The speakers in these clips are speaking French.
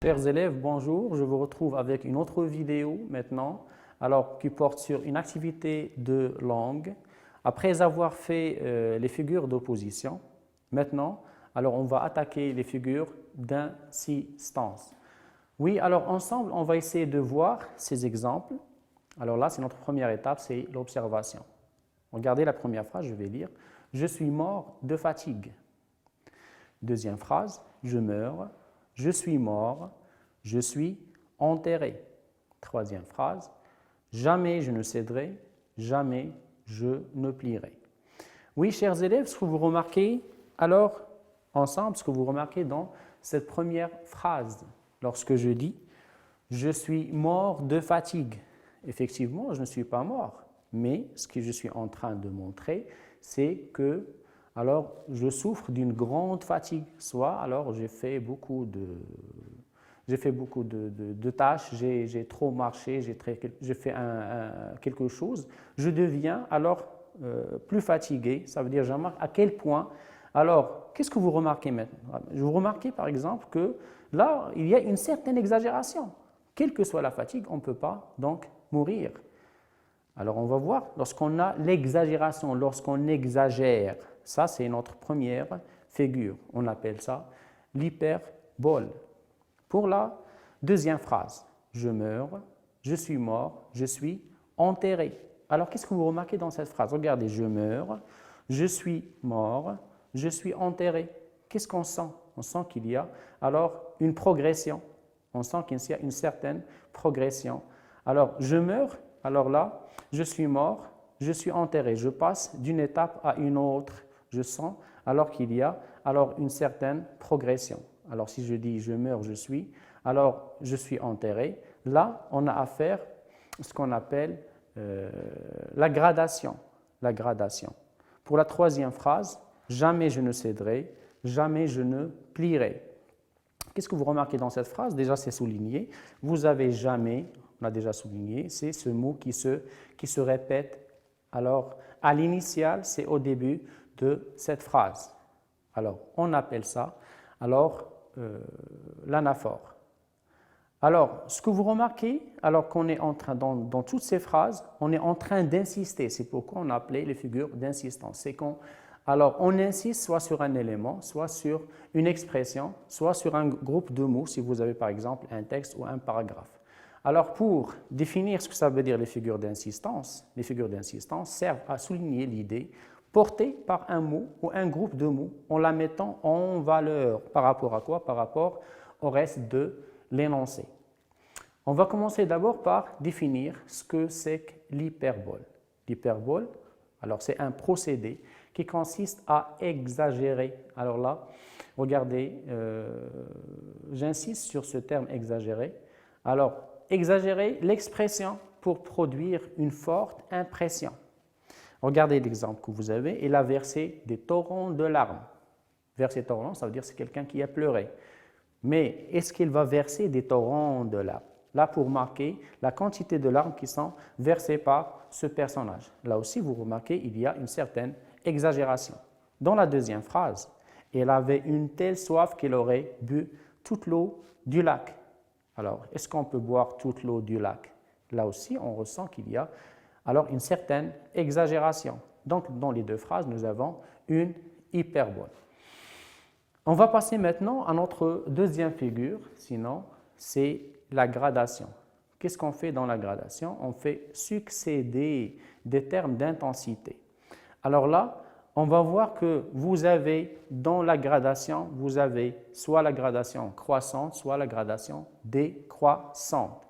Chers élèves, bonjour. Je vous retrouve avec une autre vidéo maintenant, qui porte sur une activité de langue. Après avoir fait les figures d'opposition, maintenant, on va attaquer les figures d'insistance. Oui, alors ensemble, on va essayer de voir ces exemples. Alors là, c'est notre première étape, c'est l'observation. Regardez la première phrase, je vais lire. Je suis mort de fatigue. Deuxième phrase, je meurs. Je suis mort, je suis enterré. Troisième phrase, jamais je ne céderai, jamais je ne plierai. Oui, chers élèves, ce que vous remarquez, ensemble, ce que vous remarquez dans cette première phrase, lorsque je dis « je suis mort de fatigue », effectivement, je ne suis pas mort, mais ce que je suis en train de montrer, c'est que je souffre d'une grande fatigue, soit j'ai fait beaucoup de tâches, j'ai trop marché, j'ai fait quelque chose, je deviens plus fatigué, ça veut dire je remarque à quel point. Alors, qu'est-ce que vous remarquez maintenant? Vous remarquez par exemple que là, il y a une certaine exagération. Quelle que soit la fatigue, on ne peut pas donc mourir. Alors, on va voir, lorsqu'on a l'exagération, lorsqu'on exagère, ça c'est notre première figure, on appelle ça l'hyperbole. Pour la deuxième phrase, je meurs, je suis mort, je suis enterré. Alors, qu'est-ce que vous remarquez dans cette phrase? Regardez, je meurs, je suis mort, je suis enterré. Qu'est-ce qu'on sent? On sent qu'il y a une progression. On sent qu'il y a une certaine progression. Alors, je meurs, là, je suis mort, je suis enterré. Je passe d'une étape à une autre. Je sens qu'il y a une certaine progression. Alors, si je dis je meurs, je suis enterré. Là, on a affaire à ce qu'on appelle la gradation. La gradation. Pour la troisième phrase, jamais je ne céderai, jamais je ne plierai. Qu'est-ce que vous remarquez dans cette phrase? Déjà, c'est souligné. Vous avez jamais, on a déjà souligné, c'est ce mot qui se répète. Alors, à l'initial, c'est au début de cette phrase. Alors, on appelle ça l'anaphore. Alors, ce que vous remarquez, qu'on est en train, dans toutes ces phrases, on est en train d'insister. C'est pourquoi on a appelé les figures d'insistance. C'est qu'on on insiste soit sur un élément, soit sur une expression, soit sur un groupe de mots, si vous avez par exemple un texte ou un paragraphe. Alors, pour définir ce que ça veut dire les figures d'insistance servent à souligner l'idée portée par un mot ou un groupe de mots en la mettant en valeur. Par rapport à quoi? Par rapport au reste de l'énoncé. On va commencer d'abord par définir ce que c'est que l'hyperbole. L'hyperbole, c'est un procédé qui consiste à exagérer. Alors là, regardez, j'insiste sur ce terme exagérer. Alors, exagérer l'expression pour produire une forte impression. Regardez l'exemple que vous avez. Il a versé des torrents de larmes. Verser torrents, ça veut dire que c'est quelqu'un qui a pleuré. Mais est-ce qu'il va verser des torrents de larmes? Là, pour marquer la quantité de larmes qui sont versées par ce personnage. Là aussi, vous remarquez, il y a une certaine exagération. Dans la deuxième phrase, il avait une telle soif qu'il aurait bu toute l'eau du lac. Alors, est-ce qu'on peut boire toute l'eau du lac? Là aussi, on ressent qu'il y a une certaine exagération. Donc, dans les deux phrases, nous avons une hyperbole. On va passer maintenant à notre deuxième figure, sinon, c'est la gradation. Qu'est-ce qu'on fait dans la gradation? On fait succéder des termes d'intensité. Alors là, on va voir que vous avez, dans la gradation, vous avez soit la gradation croissante, soit la gradation décroissante.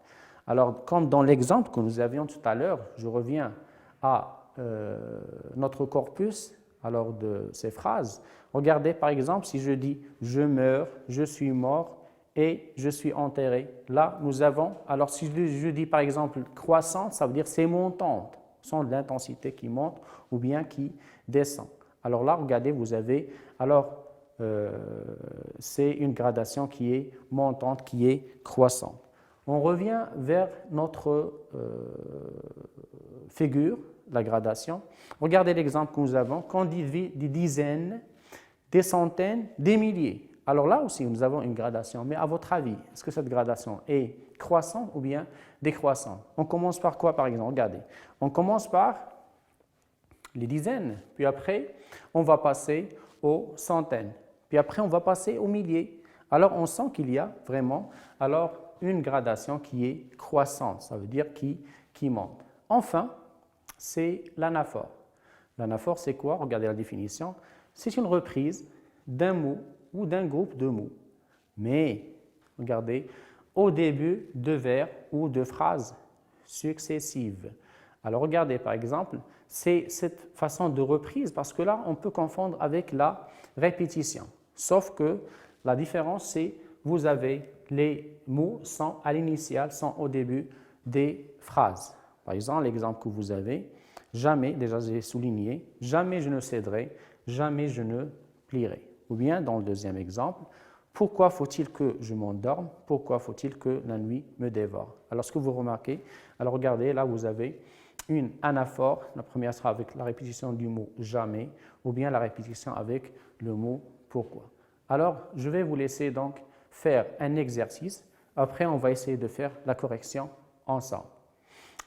Alors, comme dans l'exemple que nous avions tout à l'heure, je reviens à notre corpus de ces phrases. Regardez par exemple si je dis « je meurs »,« je suis mort » et « je suis enterré ». Là, nous avons, si je dis par exemple « croissante », ça veut dire c'est montante, sont de l'intensité qui monte ou bien qui descend. Alors là, regardez, vous avez, c'est une gradation qui est montante, qui est croissante. On revient vers notre figure, la gradation. Regardez l'exemple que nous avons. Quand on dit des dizaines, des centaines, des milliers. Alors là aussi, nous avons une gradation. Mais à votre avis, est-ce que cette gradation est croissante ou bien décroissante? On commence par quoi, par exemple? Regardez. On commence par les dizaines, puis après, on va passer aux centaines, puis après, on va passer aux milliers. Alors, on sent qu'il y a vraiment une gradation qui est croissante, ça veut dire qui monte. Enfin, c'est l'anaphore. L'anaphore, c'est quoi? Regardez la définition. C'est une reprise d'un mot ou d'un groupe de mots. Mais, regardez, au début de vers ou de phrases successives. Alors, regardez, par exemple, c'est cette façon de reprise parce que là, on peut confondre avec la répétition. Sauf que la différence, c'est vous avez les mots sont à l'initiale, sont au début des phrases. Par exemple, l'exemple que vous avez, jamais, déjà j'ai souligné, jamais je ne céderai, jamais je ne plierai. Ou bien, dans le deuxième exemple, pourquoi faut-il que je m'endorme? Pourquoi faut-il que la nuit me dévore? Alors, ce que vous remarquez, alors regardez, là vous avez une anaphore. La première sera avec la répétition du mot jamais, ou bien la répétition avec le mot pourquoi. Alors, je vais vous laisser donc faire un exercice. Après, on va essayer de faire la correction ensemble.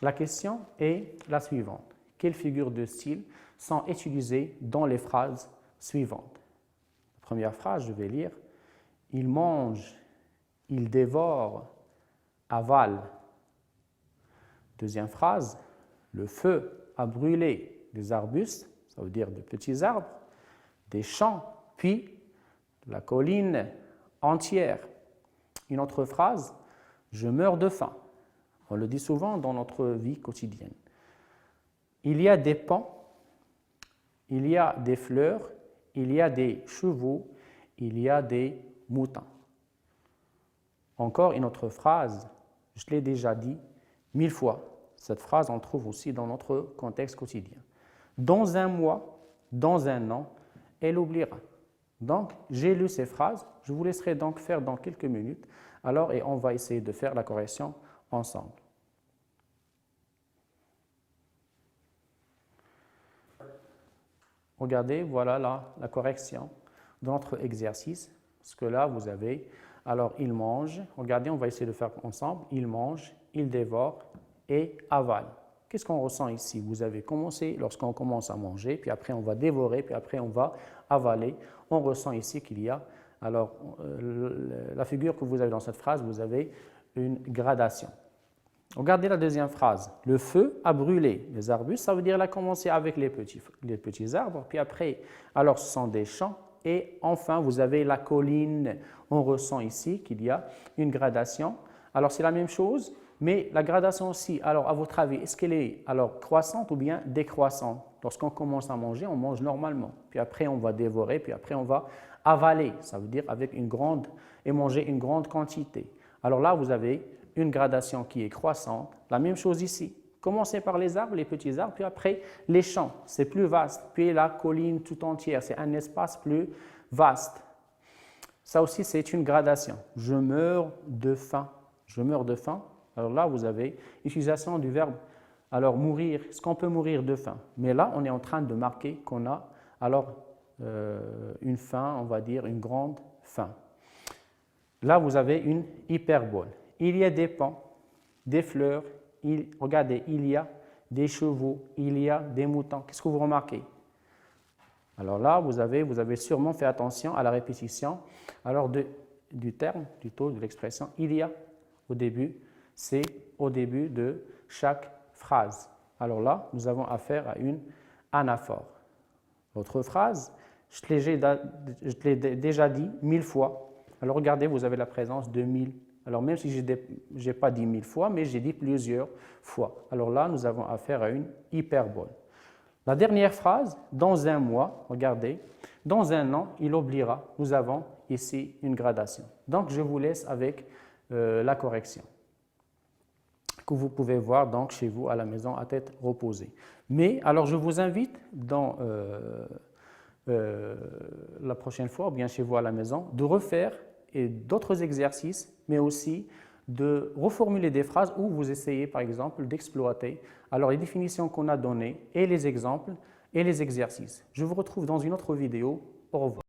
La question est la suivante. Quelles figures de style sont utilisées dans les phrases suivantes? La première phrase, je vais lire. Il mange, il dévore, avale. Deuxième phrase, le feu a brûlé des arbustes, ça veut dire de petits arbres, des champs, puis la colline entière. Une autre phrase, je meurs de faim. On le dit souvent dans notre vie quotidienne. Il y a des ponts, il y a des fleurs, il y a des chevaux, il y a des moutons. Encore une autre phrase, je l'ai déjà dit 1000 fois. Cette phrase, on trouve aussi dans notre contexte quotidien. Dans un mois, dans un an, elle oubliera. Donc, j'ai lu ces phrases. Je vous laisserai donc faire dans quelques minutes. Alors, et on va essayer de faire la correction ensemble. Regardez, voilà là la correction de notre exercice. Parce que là, vous avez, alors, il mange. Regardez, on va essayer de faire ensemble. Il mange, il dévore et avale. Qu'est-ce qu'on ressent ici? Vous avez commencé, lorsqu'on commence à manger, puis après on va dévorer, puis après on va avaler. On ressent ici qu'il y a, alors, la figure que vous avez dans cette phrase, vous avez une gradation. Regardez la deuxième phrase. Le feu a brûlé les arbustes, ça veut dire qu'il a commencé avec les petits arbres, puis après, alors ce sont des champs, et enfin vous avez la colline. On ressent ici qu'il y a une gradation. Alors c'est la même chose, mais la gradation aussi, alors à votre avis, est-ce qu'elle est alors croissante ou bien décroissante? Lorsqu'on commence à manger, on mange normalement, puis après on va dévorer, puis après on va avaler, ça veut dire avec une grande, et manger une grande quantité. Alors là, vous avez une gradation qui est croissante. La même chose ici. Commencez par les arbres, les petits arbres, puis après les champs, c'est plus vaste. Puis la colline tout entière, c'est un espace plus vaste. Ça aussi, c'est une gradation. Je meurs de faim. Je meurs de faim. Alors là, vous avez l'utilisation du verbe alors mourir. Est-ce qu'on peut mourir de faim? Mais là, on est en train de marquer qu'on a alors une faim, on va dire une grande faim. Là, vous avez une hyperbole. Il y a des ponts, des fleurs, regardez, il y a des chevaux, il y a des moutons. Qu'est-ce que vous remarquez? Alors là, vous avez sûrement fait attention à la répétition alors du terme, plutôt de l'expression « il y a » au début. C'est au début de chaque phrase. Alors là, nous avons affaire à une anaphore. L'autre phrase, je l'ai déjà dit 1000 fois. Alors regardez, vous avez la présence de 1000. Alors même si je n'ai pas dit 1000 fois, mais j'ai dit plusieurs fois. Alors là, nous avons affaire à une hyperbole. La dernière phrase, dans un mois, regardez, dans un an, il oubliera. Nous avons ici une gradation. Donc je vous laisse avec la correction que vous pouvez voir donc chez vous à la maison à tête reposée. Mais alors je vous invite dans la prochaine fois, ou bien chez vous à la maison, de refaire d'autres exercices, mais aussi de reformuler des phrases où vous essayez par exemple d'exploiter alors les définitions qu'on a données et les exemples et les exercices. Je vous retrouve dans une autre vidéo. Au revoir.